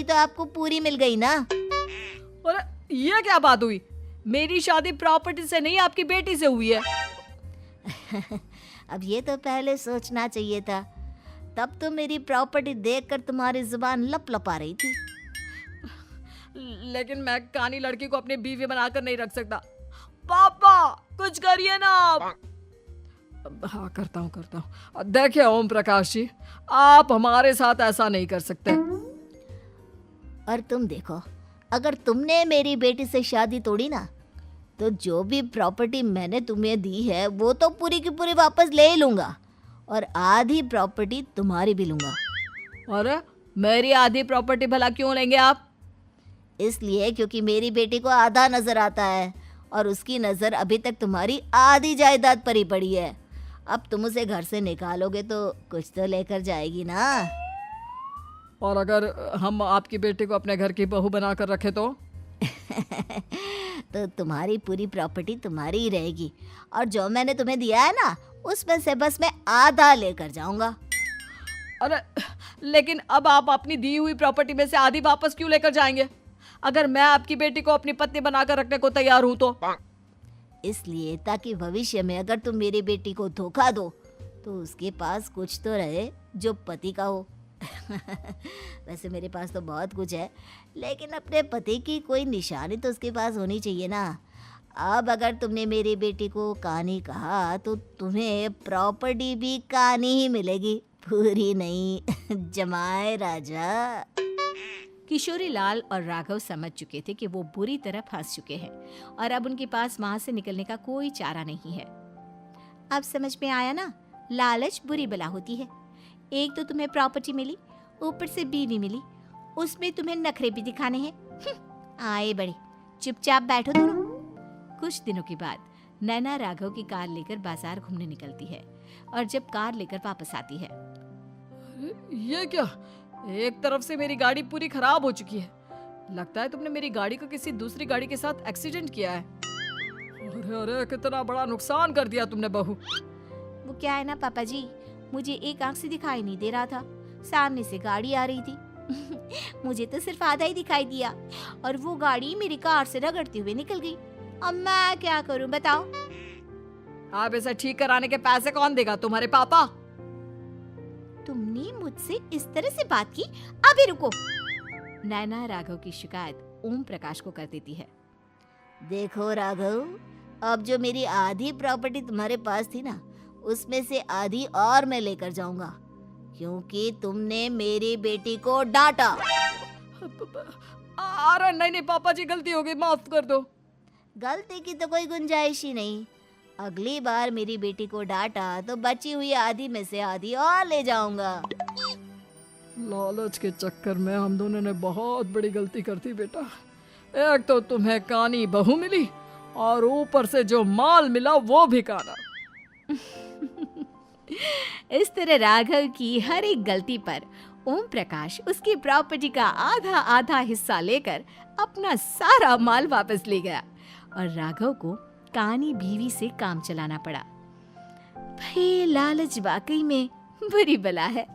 तो आपको पूरी मिल गई ना। और ये क्या बात हुई? मेरी शादी प्रॉपर्टी से नहीं आपकी बेटी से हुई है। अब ये तो पहले सोचना चाहिए था। तब तो मेरी प्रॉपर्टी देखकर तुम्हारी जुबान लप-लपा रही थी। लेकिन मैं कानी लड़की को अपनी बीवी बनाकर नहीं रख सकता। पापा कुछ करिए ना आप। हाँ करता हूँ। देखिए ओम प्रकाश जी, आप हमारे साथ ऐसा नहीं कर सकते। और तुम देखो, अगर तुमने मेरी बेटी से शादी तोड़ी ना, तो जो भी प्रॉपर्टी मैंने तुम्हें दी है वो तो पूरी की पूरी वापस ले ही लूंगा, और आधी प्रॉपर्टी तुम्हारी भी लूंगा। अरे मेरी आधी प्रॉपर्टी भला क्यों लेंगे आप? इसलिए क्योंकि मेरी बेटी को आधा नजर आता है और उसकी नजर अभी तक तुम्हारी आधी जायदाद पर ही पड़ी है। अब तुम उसे घर से निकालोगे तो कुछ तो लेकर जाएगी ना। और अगर हम आपकी बेटी को अपने घर की बहू बनाकर रखे तो? तो तुम्हारी पूरी प्रॉपर्टी तुम्हारी ही रहेगी, और जो मैंने तुम्हें दिया है ना, उसमें से बस मैं आधा लेकर जाऊंगा। अरे लेकिन अब आप अपनी दी हुई प्रॉपर्टी में से आधी वापस क्यों लेकर जाएंगे? अगर मैं आपकी बेटी को अपनी पत्नी बनाकर रखने को तैयार हूं तो? इसलिए ताकि भविष्य में अगर तुम मेरी बेटी को धोखा दो तो उसके पास कुछ तो रहे जो पति का हो। वैसे मेरे पास तो बहुत कुछ है, लेकिन अपने पति की कोई निशानी तो उसके पास होनी चाहिए ना। अब अगर तुमने मेरी बेटी को कानी कहा तो तुम्हें प्रॉपर्टी भी कानी ही मिलेगी, पूरी नहीं। जमाए राजा। किशोरी लाल और राघव समझ चुके थे कि वो बुरी तरह फंस चुके हैं और अब उनके पास वहां से निकलने का कोई चारा नहीं है। अब समझ में आया ना, लालच बुरी बला होती है। एक तो तुम्हें प्रॉपर्टी मिली, ऊपर से बीवी मिली, उसमें तुम्हें नखरे भी दिखाने हैं। आए बड़े, चुपचाप बैठो दोनों। कुछ दिनों के बाद नैना राघव की कार लेकर बाजार घूमने निकलती है और जब कार लेकर वापस आती है, ये क्या? एक तरफ से मेरी गाड़ी पूरी खराब हो चुकी है। लगता है तुमने मेरी गाड़ी को किसी दूसरी गाड़ी के साथ एक्सीडेंट किया है। अरे कितना बड़ा नुकसान कर दिया तुमने बहू। वो क्या है ना पापा जी, मुझे एक आंख से दिखाई नहीं दे रहा था, सामने से गाड़ी आ रही थी। मुझे तो सिर्फ आधा ही दिखाई दिया और वो गाड़ी मेरी कार से रगड़ते हुए निकल गई। अब मैं क्या करूं बताओ? आप इसे ठीक कराने के पैसे कौन देगा? तुम्हारे पापा। तुमने मुझसे इस तरह से बात की? अभी रुको। नैना राघव की शिकायत ओम प्रकाश को कर देती है। देखो राघव, अब जो मेरी आधी प्रॉपर्टी तुम्हारे पास थी ना, उसमें से आधी और मैं लेकर जाऊंगा, क्योंकि तुमने मेरी बेटी को डांटा। अरे नहीं पापा जी, गलती हो गई, माफ कर दो। गलती की तो कोई गुंजाइश ही नहीं। अगली बार मेरी बेटी को डांटा तो बची हुई आधी में से आधी और ले जाऊंगा। लालच के चक्कर में हम दोनों ने बहुत बड़ी गलती कर दी बेटा। एक तो तुम्हें कानी बहू मिली और ऊपर से जो माल मिला वो भी काना। इस तरह राघव की हर एक गलती पर ओम प्रकाश उसकी प्रॉपर्टी का आधा आधा हिस्सा लेकर अपना सारा माल वापस ले गया और राघव को कानी बीवी से काम चलाना पड़ा। भाई लालच वाकई में बुरी बला है।